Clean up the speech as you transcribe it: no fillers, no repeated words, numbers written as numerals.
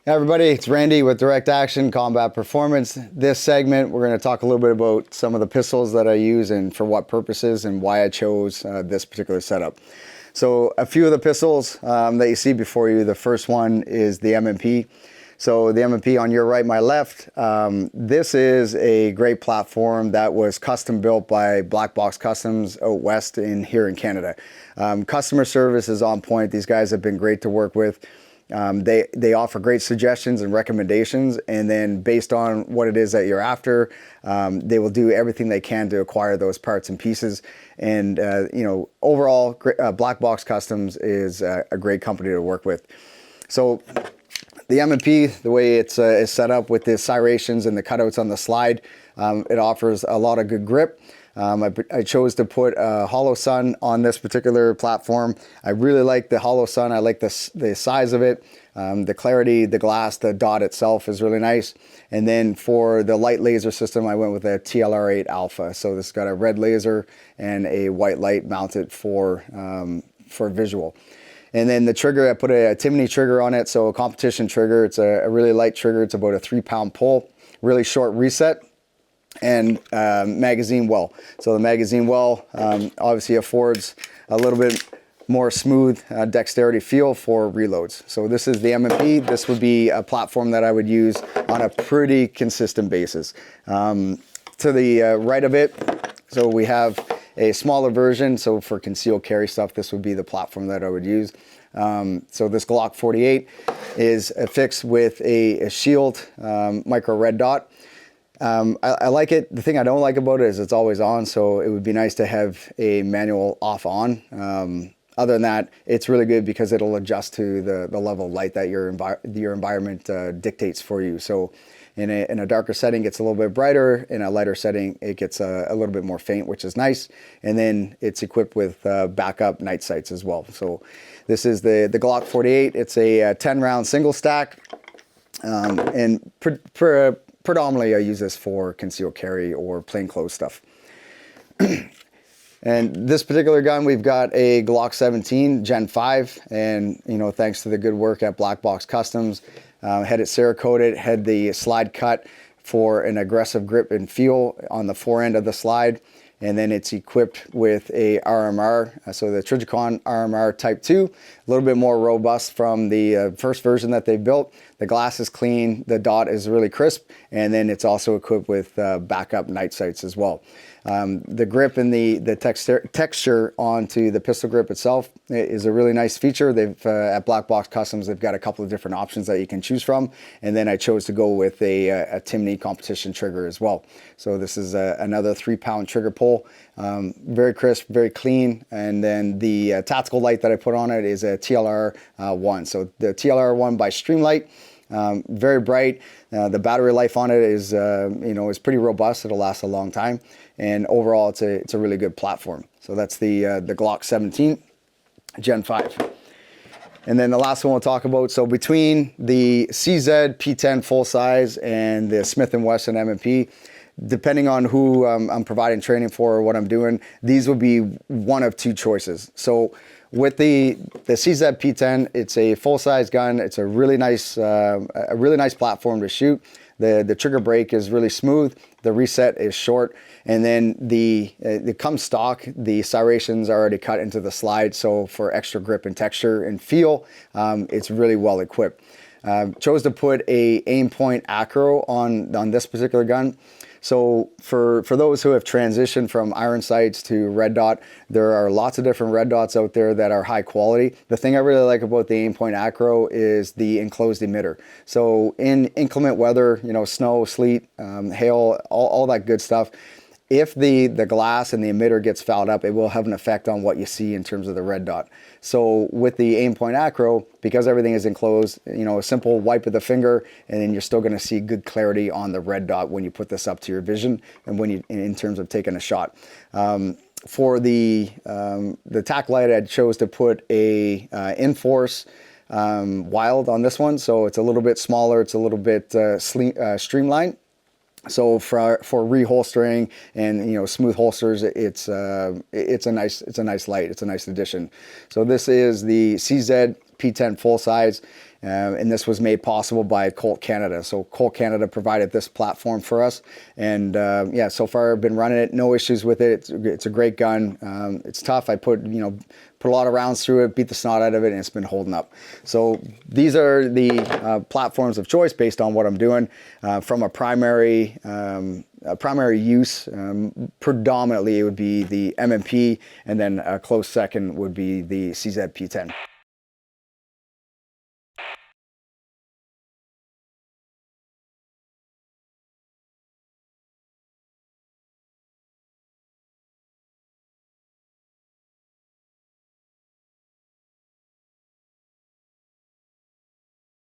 Hey everybody, it's Randy with Direct Action Combat Performance. This segment, we're going to talk a little bit about some of the pistols that I use and for what purposes and why I chose this particular setup. So a few of the pistols that you see before you, the first one is the M&P. So the M&P on your right, my left, this is a great platform that was custom built by Black Box Customs out west here in Canada. Customer service is on point. These guys have been great to work with. They offer great suggestions and recommendations, and then based on what it is that you're after, they will do everything they can to acquire those parts and pieces. And overall, Black Box Customs is a great company to work with. So the M&P, the way it's set up with the serrations and the cutouts on the slide, it offers a lot of good grip. I chose to put a hollow sun on this particular platform. I really like the hollow sun. I like the size of it, the clarity, the glass, the dot itself is really nice. And then for the light laser system, I went with a TLR8 Alpha. So this got a red laser and a white light mounted for visual. And then the trigger, I put a Timney trigger on it, so a competition trigger. It's a really light trigger. It's about a 3-pound pull, really short reset. And magazine well. So the magazine well obviously affords a little bit more smooth dexterity feel for reloads. So this is the M&P. This would be a platform that I would use on a pretty consistent basis. To the right of it, so we have a smaller version. So for concealed carry stuff, this would be the platform that I would use. So this Glock 48 is affixed with a shield micro red dot. I like it. The thing I don't like about it is it's always on, so it would be nice to have a manual off on. Other than that, it's really good because it'll adjust to the level of light that your environment dictates for you. So in a darker setting, it gets a little bit brighter. In a lighter setting, it gets a little bit more faint, which is nice. And then it's equipped with backup night sights as well. So this is the Glock 48. It's a 10-round single stack, and predominantly, I use this for concealed carry or plainclothes stuff. And this particular gun, we've got a Glock 17 Gen 5, and thanks to the good work at Black Box Customs, had it Cerakoted, had the slide cut for an aggressive grip and feel on the forend of the slide, and then it's equipped with a RMR, so the Trijicon RMR Type 2, a little bit more robust from the first version that they built. The glass is clean, the dot is really crisp, and then it's also equipped with backup night sights as well. The grip and the texture onto the pistol grip itself is a really nice feature. They've at Black Box Customs, they've got a couple of different options that you can choose from, and then I chose to go with a Timney competition trigger as well. So this is another 3-pound trigger pull, very crisp, very clean, and then the tactical light that I put on it is a TLR1. So the TLR1 by Streamlight. Very bright. The battery life on it is pretty robust. It'll last a long time, and overall, it's a really good platform. So that's the Glock 17 Gen 5. And then the last one we'll talk about. So between the CZ P-10 full size and the Smith & Wesson M&P, depending on who I'm providing training for or what I'm doing, these would be one of two choices. So with the CZ P-10, it's a full-size gun. It's a really nice platform to shoot. The trigger break is really smooth. The reset is short, and then it comes stock. The serrations are already cut into the slide, so for extra grip and texture and feel, it's really well equipped. Chose to put a aim point acro on this particular gun. So for those who have transitioned from iron sights to red dot, there are lots of different red dots out there that are high quality. The thing I really like about the aim point acro is the enclosed emitter. So in inclement weather, snow, sleet, hail, all that good stuff, if the glass and the emitter gets fouled up, it will have an effect on what you see in terms of the red dot. So with the aim point acro, because everything is enclosed, a simple wipe of the finger, and then you're still going to see good clarity on the red dot when you put this up to your vision and in terms of taking a shot. For the tack light, I chose to put a Inforce Wild on this one, so it's a little bit smaller, it's a little bit streamlined. So for reholstering and smooth holsters, it's a nice light. It's a nice addition. So this is the CZ P-10 full size. And this was made possible by Colt Canada. So Colt Canada provided this platform for us, and yeah, so far I've been running it, no issues with it. It's a great gun. It's tough. I put a lot of rounds through it, beat the snot out of it, and it's been holding up. So these are the platforms of choice based on what I'm doing. From a primary use, predominantly it would be the M&P, and then a close second would be the CZ P-10.